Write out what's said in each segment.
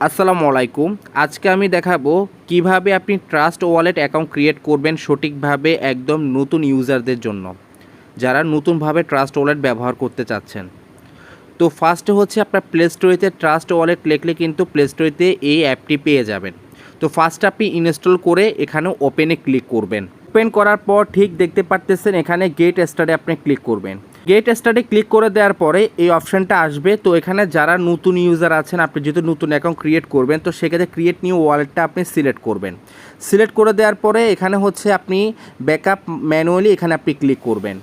আসসালামু আলাইকুম। আজকে আমি দেখাবো কিভাবে আপনি ট্রাস্ট ওয়ালেট অ্যাকাউন্ট ক্রিয়েট করবেন সঠিকভাবে একদম নতুন ইউজারদের জন্য, যারা নতুনভাবে ট্রাস্ট ওয়ালেট ব্যবহার করতে চাচ্ছেন। তো ফার্স্টে হচ্ছে আপনার প্লে স্টোরেতে ট্রাস্ট ওয়ালেট লিখলে কিন্তু প্লে স্টোরেতে এই অ্যাপটি পেয়ে যাবেন। তো ফার্স্ট আপনি ইনস্টল করে এখানে ওপেনে ক্লিক করবেন। ওপেন করার পর ঠিক দেখতে পারতেছেন এখানে গেট স্টার্টে আপনি ক্লিক করবেন। গেট স্টার্টে ক্লিক করে দেওয়ার পরে এই অপশানটা আসবে। তো এখানে যারা নতুন ইউজার আছেন, আপনি যেহেতু নতুন অ্যাকাউন্ট ক্রিয়েট করবেন, তো সেক্ষেত্রে ক্রিয়েট নিউ ওয়ালেটটা আপনি সিলেক্ট করবেন। সিলেক্ট করে দেওয়ার পরে এখানে হচ্ছে আপনি ব্যাকআপ ম্যানুয়ালি এখানে আপনি ক্লিক করবেন।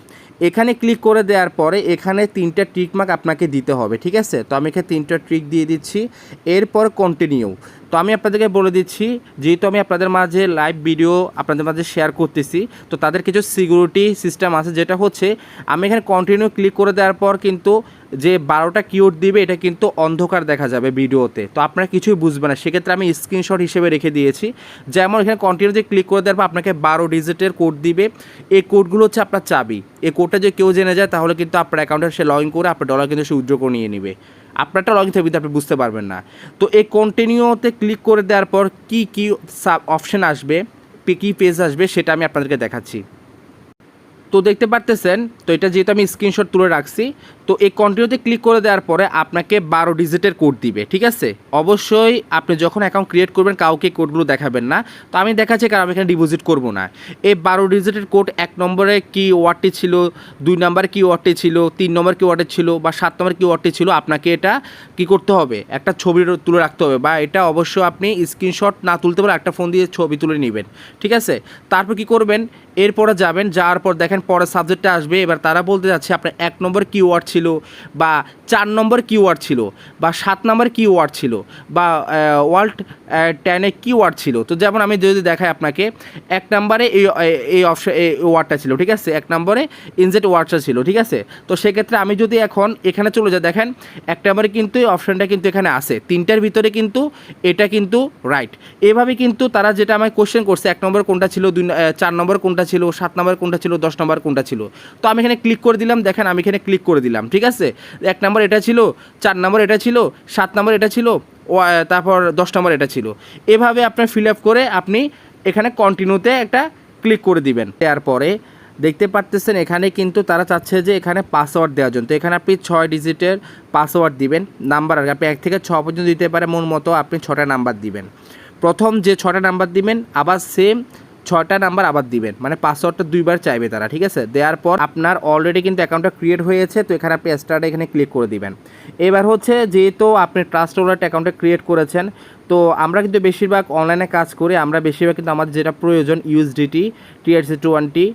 এখানে ক্লিক করে দেওয়ার পরে এখানে 3টা টিক মার্ক আপনাকে দিতে হবে, ঠিক আছে। তো আমি এখানে 3টা ট্রিক দিয়ে দিচ্ছি। এরপর কন্টিনিউ। তো আমি আপনাদেরকে বলে দিচ্ছি, যেহেতু আমি আপনাদের মাঝে লাইভ ভিডিও আপনাদের মাঝে শেয়ার করতেছি, তো তাদের কিছু সিকিউরিটি সিস্টেম আছে, যেটা হচ্ছে আমি এখানে কন্টিনিউ ক্লিক করে দেওয়ার পর কিন্তু যে 12টা কিওয়ার্ড দিবে এটা কিন্তু অন্ধকার দেখা যাবে ভিডিওতে, তো আপনারা কিছুই বুঝবেন না। সেক্ষেত্রে আমি স্ক্রিনশট হিসেবে রেখে দিয়েছি। যেমন এখানে কন্টিনিউতে ক্লিক করে দেওয়ার পর আপনাকে 12 ডিজিটের কোড দিবে। এই কোডগুলো হচ্ছে আপনার চাবি। এই কোডটা যদি কেউ জেনে যায় তাহলে কিন্তু আপনার অ্যাকাউন্টে সে লগ ইন করে আপনার ডলার কিন্তু সে উইথড্র করে নিয়ে নেবে। আপনারটা লগ ইন থাকবে, আপনি বুঝতে পারবেন না। তো এই কন্টিনিউতে ক্লিক করে দেওয়ার পর কী কী অপশান আসবে, কী পেজ আসবে সেটা আমি আপনাদেরকে দেখাচ্ছি। তো দেখতে পারতেছেন, তো এটা যেহেতু আমি স্ক্রিনশট তুলে রাখছি, তো এই কন্টিনিউতে ক্লিক করে দেওয়ার পরে আপনাকে 12 ডিজিটের কোড দিবে, ঠিক আছে। অবশ্যই আপনি যখন অ্যাকাউন্ট ক্রিয়েট করবেন কাউকে কোডগুলো দেখাবেন না। তো আমি দেখাচ্ছি, কারণ আমি এখানে ডিপোজিট করব না। এই 12 ডিজিটের কোড 1 নম্বরে কি ওয়ার্ডটি ছিল, 2 নম্বরে কি ওয়ার্ডটি ছিল, 3 নম্বর কি ওয়ার্ডটি ছিল, বা 7 নম্বর কি ওয়ার্ডটি ছিল, আপনাকে এটা কি করতে হবে, একটা ছবি তুলে রাখতে হবে, বা এটা অবশ্য আপনি স্ক্রিনশট না তুলতে পারে একটা ফোন দিয়ে ছবি তুলে নেবেন, ঠিক আছে। তারপর কি করবেন, এরপরে যাবেন, যাওয়ার পর দেখেন পরের সাবজেক্টটা আসবে। এবার তারা বলতে যাচ্ছে আপনার 1 নম্বর কিওয়ার্ড ছিল, বা 4 নম্বর কিওয়ার্ড ছিল, বা 7 নম্বর কিওয়ার্ড ছিল, বা ওয়ার্ল্ড 10-এ কিওয়ার্ড ছিল। তো যেমন আমি যদি দেখাই আপনাকে, 1 নম্বরে এই অপশন এই ওয়ার্ডটা ছিল, ঠিক আছে। 1 নম্বরে ইনজেট ওয়ার্ডটা ছিল, ঠিক আছে। তো সেক্ষেত্রে আমি যদি এখন এখানে চলে যাই, দেখেন 1 নম্বরে কিন্তু এই অপশানটা কিন্তু এখানে আছে, 3টার ভিতরে কিন্তু এটা কিন্তু রাইট। এভাবে কিন্তু তারা যেটা আমায় কোশ্চেন করছে, 1 নম্বর কোনটা ছিল, 4 নম্বর কোনটা ছিল, 7 নম্বর কোনটা ছিল, 10 নম্বর কোনটা ছিল। তো আমি এখানে ক্লিক করে দিলাম, দেখেন আমি এখানে ক্লিক করে দিলাম, ঠিক আছে। 1 নম্বর এটা ছিল, 4 নম্বর এটা ছিল, 7 নম্বর এটা ছিল, তারপর 10 নম্বর এটা ছিল। এভাবে আপনার ফিল আপ করে আপনি এখানে কন্টিনিউতে একটা ক্লিক করে দিবেন। এরপরে দেখতে পারতেছেন এখানে কিন্তু তারা চাচ্ছে যে এখানে পাসওয়ার্ড দেওয়ার জন্য। তো এখানে আপনি 6 ডিজিটের পাসওয়ার্ড দিবেন। নাম্বার আর আপনি 1 থেকে 6 পর্যন্ত দিতে পারে, মন মতো আপনি 6টা নাম্বার দিবেন। প্রথম যে 6টা নাম্বার দিবেন আবার সেম 6টা নাম্বার আবার দিবেন, মানে পাসওয়ার্ডটা 2বার চাইবে তারা, ঠিক আছে। দেওয়ার পর আপনার অলরেডি কিন্তু অ্যাকাউন্টটা ক্রিয়েট হয়েছে, তো এখানে আপনি স্টার্টে এখানে ক্লিক করে দিবেন। এবার হচ্ছে যেহেতু আপনি ট্রাস্ট ওয়ালেট অ্যাকাউন্টটা ক্রিয়েট করেছেন, তো আমরা কিন্তু বেশিরভাগ অনলাইনে কাজ করি, আমরা বেশিরভাগ কিন্তু আমাদের যেটা প্রয়োজন ইউএসডিটি, TRC20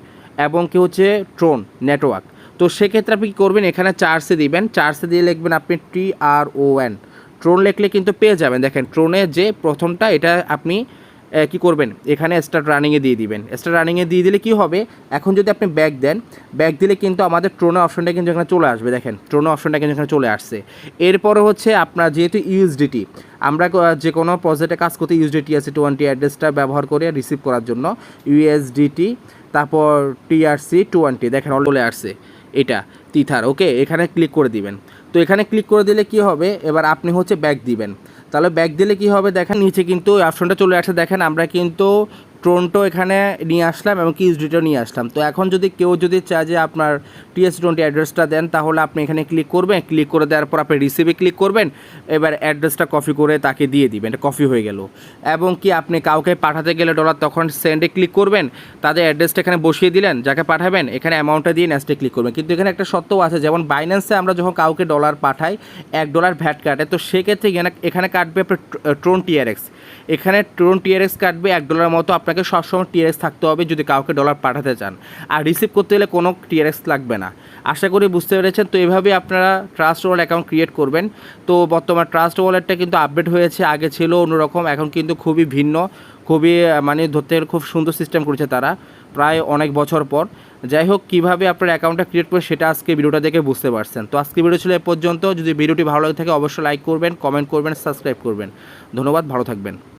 এবং কি হচ্ছে ট্রোন নেটওয়ার্ক। তো সেক্ষেত্রে আপনি কী করবেন, এখানে চার্জে দিবেন, চার্জে দিয়ে লিখবেন আপনি TRON, ট্রোন লিখলে কিন্তু পেয়ে যাবেন। দেখেন ট্রোনে যে প্রথমটা এটা আপনি কি করবেন, এখানে স্টার্ট রানিংয়ে দিয়ে দিবেন। স্টার্ট রানিংয়ে দিয়ে দিলে কি হবে, এখন যদি আপনি ব্যাক দেন, ব্যাক দিলে কিন্তু আমাদের ট্রোনের অপশনটা কিন্তু এখানে চলে আসবে। দেখেন ট্রোনের অপশনটা কিন্তু এখানে চলে আসছে। এরপরে হচ্ছে আপনার যেহেতু ইউএসডিটি, আমরা যে কোনো প্রজেক্টে কাজ করতে ইউএসডিটি আছে 20 অ্যাড্রেসটা ব্যবহার করে রিসিভ করার জন্য ইউএসডিটি, তারপর TRC20 দেখেন চলে আসছে এটা তিথার, ওকে। এখানে ক্লিক করে দিবেন। তো এখানে ক্লিক করে দিলে কি হবে, এবার আপনি হচ্ছে ব্যাক দিবেন। তাহলে ব্যাক দিলে কি হবে, দেখেন নিচে কিন্তু অপশনটা চলে আসছে। দেখেন আমরা কিন্তু ট্রোনটো এখানে নিয়ে আসলাম এবং কি ইউএসডিটিও নিয়ে আসলাম। তো এখন যদি কেউ যদি চায় যে আপনার TRC20 অ্যাড্রেসটা দেন, তাহলে আপনি এখানে ক্লিক করবেন। ক্লিক করে দেওয়ার পর আপনি রিসিভে ক্লিক করবেন। এবার অ্যাড্রেসটা কপি করে তাকে দিয়ে দিবেন, এটা কপি হয়ে গেল। এবং কি আপনি কাউকে পাঠাতে গেলে ডলার, তখন সেন্ডে ক্লিক করবেন, তাদের অ্যাড্রেসটা এখানে বসিয়ে দিলেন, যাকে পাঠাবেন এখানে অ্যামাউন্টটা দিয়ে নেক্সটে ক্লিক করবেন। কিন্তু এখানে একটা শর্তও আছে, যেমন বাইন্যান্সে আমরা যখন কাউকে ডলার পাঠাই $1 ভ্যাট কাটে, তো সেক্ষেত্রে এখানে কাটবে আপনার ট্রোন TRX, এখানে ট্রোন TRX কাটবে $1 মতো। আপনাকে সবসময় TRX থাকতে হবে যদি কাউকে ডলার পাঠাতে চান, আর রিসিভ করতে গেলে কোনো TRX লাগবে না। আশা করি বুঝতে পেরেছেন। তো এভাবে আপনারা ট্রাস্ট ওয়ালেট অ্যাকাউন্ট ক্রিয়েট করবেন। তো বর্তমান ট্রাস্ট ওয়ালেটটা কিন্তু আপডেট হয়েছে, আগে ছিল অন্যরকম, এখন কিন্তু খুবই ভিন্ন, খুবই মানে ধরতে গেলে খুব সুন্দর সিস্টেম করেছে তারা প্রায় অনেক বছর পর। যাই হোক, কীভাবে আপনার অ্যাকাউন্টটা ক্রিয়েট করে সেটা আজকে ভিডিওটা দেখে বুঝতে পারছেন। তো আজকে ভিডিও ছিল এ পর্যন্ত। যদি ভিডিওটি ভালো লাগে থাকে অবশ্যই লাইক করবেন, কমেন্ট করবেন, সাবস্ক্রাইব করবেন। ধন্যবাদ, ভালো থাকবেন।